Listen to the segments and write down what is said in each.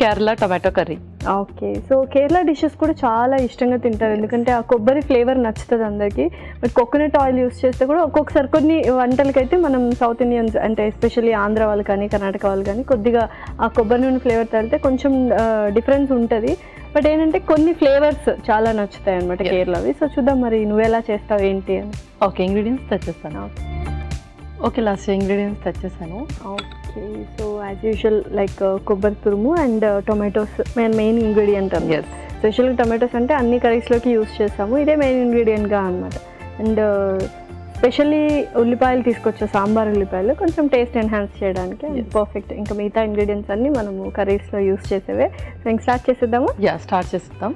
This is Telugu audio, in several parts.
Kerala tomato curry. Okay. So Kerala dishes కూడా చాలా ఇష్టంగా తింటారు, ఎందుకంటే ఆ కొబ్బరి ఫ్లేవర్ నచ్చుతుంది అందరికీ. బట్ కోకోనట్ ఆయిల్ యూస్ చేస్తే కూడా ఒక్కొక్కసారి కొన్ని వంటలకైతే మనం సౌత్ ఇండియన్స్ అంటే ఎస్పెషల్లీ ఆంధ్ర వాళ్ళు కానీ కర్ణాటక వాళ్ళు కానీ కొద్దిగా ఆ కొబ్బరి నూనె ఫ్లేవర్ తగిలితే కొంచెం డిఫరెన్స్ ఉంటుంది. బట్ ఏంటంటే కొన్ని ఫ్లేవర్స్ చాలా నచ్చుతాయి అనమాట కేరళవి. సో చూద్దాం మరి నువ్వు ఎలా చేస్తావు ఏంటి అని. ఓకే, ఇంగ్రీడియంట్స్ తెచ్చేస్తాను. ఓకే, లాస్ట్ ఇంగ్రీడియంట్స్ తెచ్చేసాను. Okay. So as usual like కొబ్బరి తురుము అండ్ టొమాటోస్ మెయిన్ ఇంగ్రీడియంట్ అన్నమాట. స్పెషల్గా టొమాటోస్ అంటే అన్ని కర్రీస్లోకి యూస్ చేస్తాము, ఇదే మెయిన్ ఇంగ్రీడియంట్గా అనమాట. అండ్ స్పెషల్లీ ఉల్లిపాయలు తీసుకొచ్చే సాంబార్ ఉల్లిపాయలు కొంచెం టేస్ట్ ఎన్హాన్స్ చేయడానికి పర్ఫెక్ట్. ఇంకా మిగతా ఇంగ్రీడియంట్స్ అన్నీ మనము కర్రీస్లో యూస్ చేసేవే. సో ఇంక స్టార్ట్ చేసేద్దాము. స్టార్ట్ చేసేద్దాం.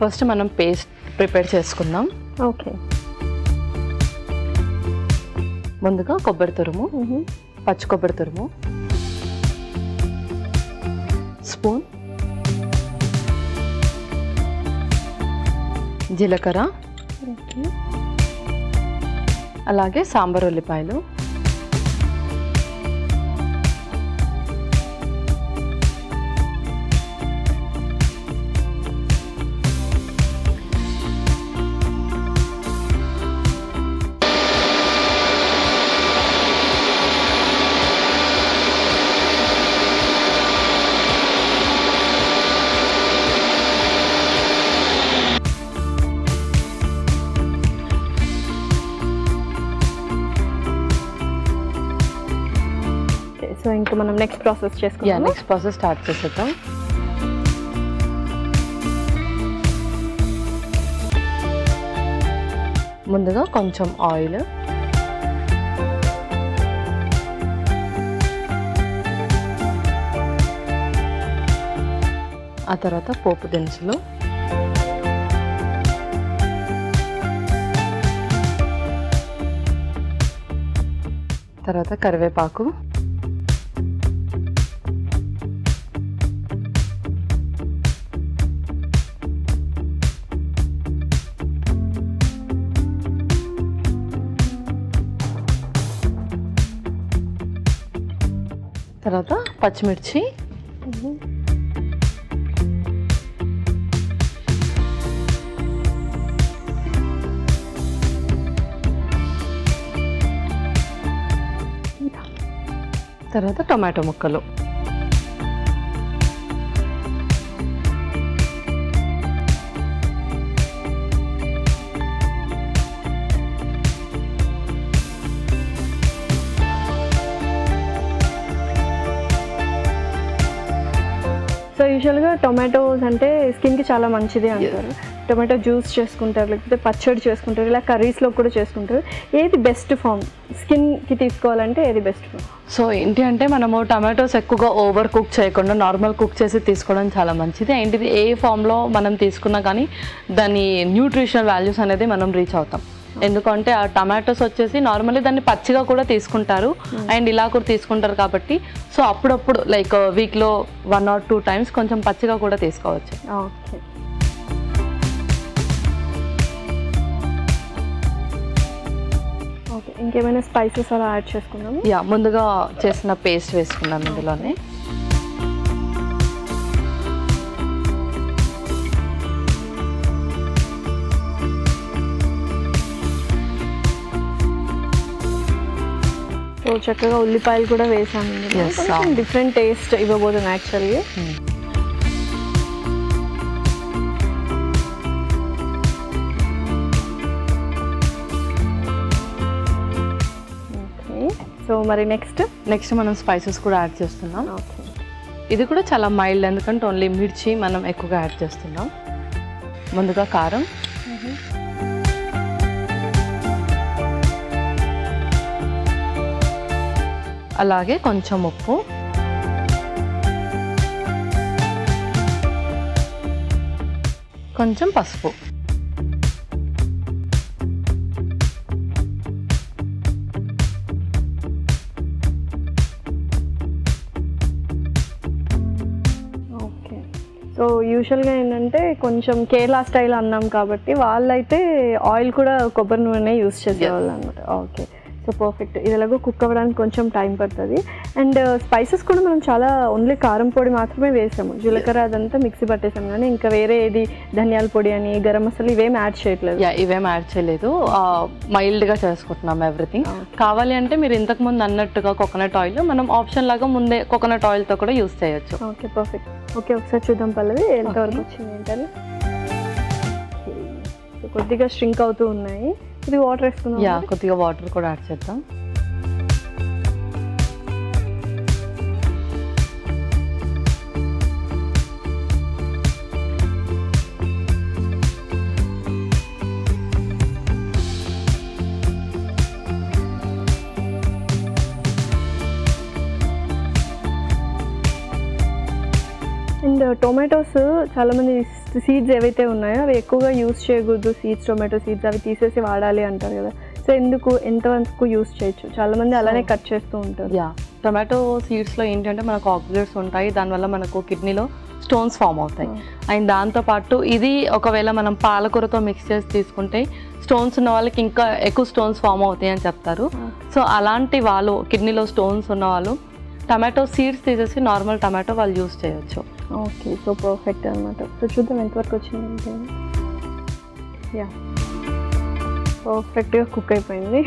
ఫస్ట్ మనం పేస్ట్ ప్రిపేర్ చేసుకుందాం. ఓకే. ముందుగా కొబ్బరి తురుము, పచ్చి కొబ్బరి తురుము స్పూన్, జీలకర్ర, అలాగే సాంబార్ ఉల్లిపాయలు, సో ఇంకా మనం నెక్స్ట్ ప్రాసెస్ చేసుకుందాం. నెక్స్ట్ ప్రాసెస్ స్టార్ట్ చేసేద్దాం. ముందుగా కొంచెం ఆయిల్, ఆ తర్వాత పోపు దినుసులు, తర్వాత కరివేపాకు, తర్వాత పచ్చిమిర్చి, తర్వాత టొమాటో ముక్కలు, సో యూజువల్గా టొమాటోస్ అంటే స్కిన్కి చాలా మంచిది అంటారు. టొమాటో జ్యూస్ చేసుకుంటారు, లేకపోతే పచ్చడి చేసుకుంటారు, ఇలా కర్రీస్లో కూడా చేసుకుంటారు. ఏది బెస్ట్ ఫామ్ స్కిన్కి తీసుకోవాలంటే ఏది బెస్ట్ ఫామ్? సో ఏంటి అంటే మనము టమాటోస్ ఎక్కువగా ఓవర్ కుక్ చేయకుండా నార్మల్ కుక్ చేసి తీసుకోవడం చాలా మంచిది. ఏంటిది ఏ ఫామ్లో మనం తీసుకున్నా కానీ దాని న్యూట్రిషనల్ వాల్యూస్ అనేది మనం రీచ్ అవుతాం. ఎందుకంటే ఆ టమాటోస్ వచ్చేసి నార్మల్లీ దాన్ని పచ్చిగా కూడా తీసుకుంటారు అండ్ ఇలా కూడా తీసుకుంటారు కాబట్టి సో అప్పుడప్పుడు లైక్ వీక్లో 1 or 2 times కొంచెం పచ్చిగా కూడా తీసుకోవచ్చు. ఓకే. ఓకే, ఇంకేమైనా స్పైసెస్ అలా యాడ్ చేసుకున్నాము? ముందుగా చేసిన పేస్ట్ వేసుకున్నాం ఇందులోనే. సో చక్కగా ఉల్లిపాయలు కూడా వేసాము, డిఫరెంట్ టేస్ట్ ఇవ్వబోతుంది యాక్చువల్గా. ఓకే. సో మరి నెక్స్ట్ మనం స్పైసెస్ కూడా యాడ్ చేస్తున్నాం. ఓకే. ఇది కూడా చాలా మైల్డ్, ఎందుకంటే ఓన్లీ మిర్చి మనం ఎక్కువగా యాడ్ చేస్తున్నాం. ముందుగా కారం, అలాగే కొంచెం ఉప్పు, కొంచెం పసుపు, సో యూజువల్గా ఏంటంటే కొంచెం కేరళ స్టైల్ అన్నాం కాబట్టి వాళ్ళైతే ఆయిల్ కూడా కొబ్బరి నూనె యూస్ చేసేవాళ్ళు అనమాట. ఓకే. So so perfect. ఇది ఎలాగో కుక్ అవ్వడానికి కొంచెం టైం పడుతుంది. అండ్ స్పైసెస్ కూడా మనం చాలా ఓన్లీ కారం పొడి మాత్రమే వేసాము, జీలకర్ర అదంతా మిక్సీ పట్టేసాము, కానీ ఇంకా వేరే ఏది ధనియాల పొడి అని గరం మసాలా ఇవేం యాడ్ చేయట్లేదు. ఇవేం యాడ్ చేయలేదు, మైల్డ్గా చేసుకుంటున్నాం ఎవ్రీథింగ్. కావాలి అంటే మీరు ఇంతకుముందు అన్నట్టుగా కోకోనట్ ఆయిల్ మనం ఆప్షన్ లాగా ముందే కోకోనట్ ఆయిల్తో కూడా యూస్ చేయొచ్చు. Okay perfect. ఓకే ఒకసారి చూద్దాం పల్లవి ఎంతవరకు వచ్చింది ఏంటని. కొద్దిగా స్ట్రింక్ అవుతూ ఉన్నాయి, ఇది వాటర్ వేసుకుందాం. కొద్దిగా వాటర్ కూడా యాడ్ చేద్దాం. అండ్ టొమాటోస్ చాలామంది సీడ్స్ ఏవైతే ఉన్నాయో అవి ఎక్కువగా యూస్ చేయకూడదు, సీడ్స్ టొమాటో సీడ్స్ అవి తీసేసి వాడాలి అంటారు కదా, సో ఎందుకు ఎంతవరకు యూస్ చేయొచ్చు? చాలామంది అలానే కట్ చేస్తూ ఉంటారు. టొమాటో సీడ్స్లో ఏంటంటే మనకు ఆక్సిడేట్స్ ఉంటాయి, దానివల్ల మనకు కిడ్నీలో స్టోన్స్ ఫామ్ అవుతాయి. అండ్ దాంతోపాటు ఇది ఒకవేళ మనం పాలకూరతో మిక్స్ చేసి తీసుకుంటే స్టోన్స్ ఉన్న వాళ్ళకి ఇంకా ఎక్కువ స్టోన్స్ ఫామ్ అవుతాయి అని చెప్తారు. సో అలాంటి వాళ్ళు కిడ్నీలో స్టోన్స్ ఉన్న వాళ్ళు టమాటో సీడ్స్ తీసేసి నార్మల్ టమాటో వాళ్ళు యూస్ చేయొచ్చు. ఓకే సో పర్ఫెక్ట్ అనమాట. సో చూద్దాం ఎంతవరకు వచ్చిందంటే పర్ఫెక్ట్గా కుక్ అయిపోయింది.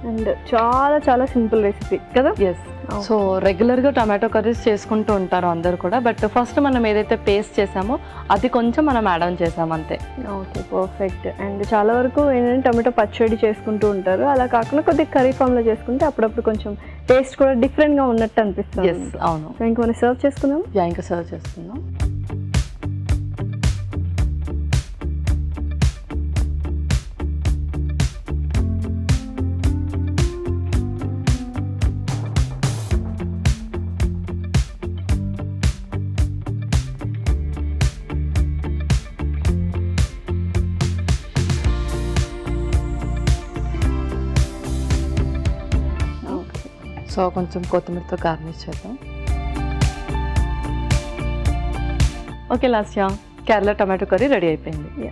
అండ్ చాలా చాలా సింపుల్ రెసిపీ కదా. ఎస్, సో రెగ్యులర్గా టమాటో కర్రీస్ చేసుకుంటూ ఉంటారు అందరు కూడా, బట్ ఫస్ట్ మనం ఏదైతే పేస్ట్ చేసామో అది కొంచెం మనం యాడ్ ఆన్ చేసాం అంతే. Okay perfect. అండ్ చాలా వరకు ఏంటంటే టమాటో పచ్చడి చేసుకుంటూ ఉంటారు, అలా కాకుండా కొద్దిగా కర్రీ ఫామ్లో చేసుకుంటే అప్పుడప్పుడు కొంచెం టేస్ట్ కూడా డిఫరెంట్గా ఉన్నట్టు అనిపిస్తుంది. ఎస్ అవును. సో ఇంకా మనం సర్వ్ చేసుకుందాం. ఇంకా సర్వ్ చేసుకుందాం. సో కొంచెం కొత్తిమీరతో గార్నిష్ చేద్దాం. Okay Lasya, Kerala tomato curry ready అయిపోయింది.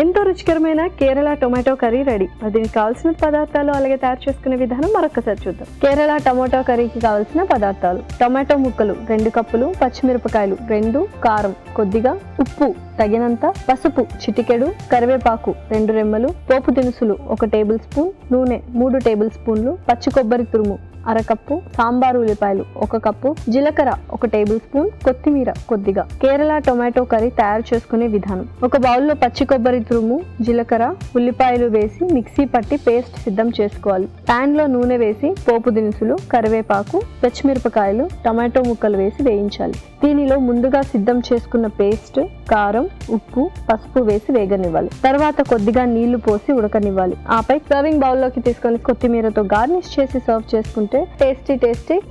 ఎంతో రుచికరమైన కేరళ టొమాటో కర్రీ రెడీ. దీనికి కావాల్సిన పదార్థాలు అలాగే తయారు చేసుకునే విధానం మరొకసారి చూద్దాం. కేరళ టొమాటో కర్రీకి కావాల్సిన పదార్థాలు: టొమాటో ముక్కలు 2 కప్పులు, పచ్చిమిరపకాయలు 2, కారం కొద్దిగా, ఉప్పు తగినంత, పసుపు చిటికెడు, కరివేపాకు 2 రెమ్మలు, పోపు దినుసులు 1 టేబుల్ స్పూన్, నూనె 3 టేబుల్ స్పూన్లు, పచ్చి కొబ్బరి తురుము 1/2 కప్పు, సాంబారు ఉల్లిపాయలు 1 కప్పు, జీలకర్ర 1 టేబుల్ స్పూన్, కొత్తిమీర కొద్దిగా. కేరళ టొమాటో కర్రీ తయారు చేసుకునే విధానం: ఒక బౌల్లో పచ్చి కొబ్బరి తురుము, జీలకర్ర, ఉల్లిపాయలు వేసి మిక్సీ పట్టి పేస్ట్ సిద్ధం చేసుకోవాలి. పాన్ లో నూనె వేసి పోపు దినుసులు, కరివేపాకు, పచ్చిమిరపకాయలు, టొమాటో ముక్కలు వేసి వేయించాలి. దీనిలో ముందుగా సిద్ధం చేసుకున్న పేస్ట్, కారం, ఉప్పు, పసుపు వేసి వేగనివ్వాలి. తర్వాత కొద్దిగా నీళ్లు పోసి ఉడకనివ్వాలి. ఆపై సర్వింగ్ బౌల్లోకి తీసుకొని కొత్తిమీరతో గార్నిష్ చేసి సర్వ్ చేసుకుంటే tasty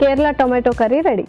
Kerala tomato curry ready.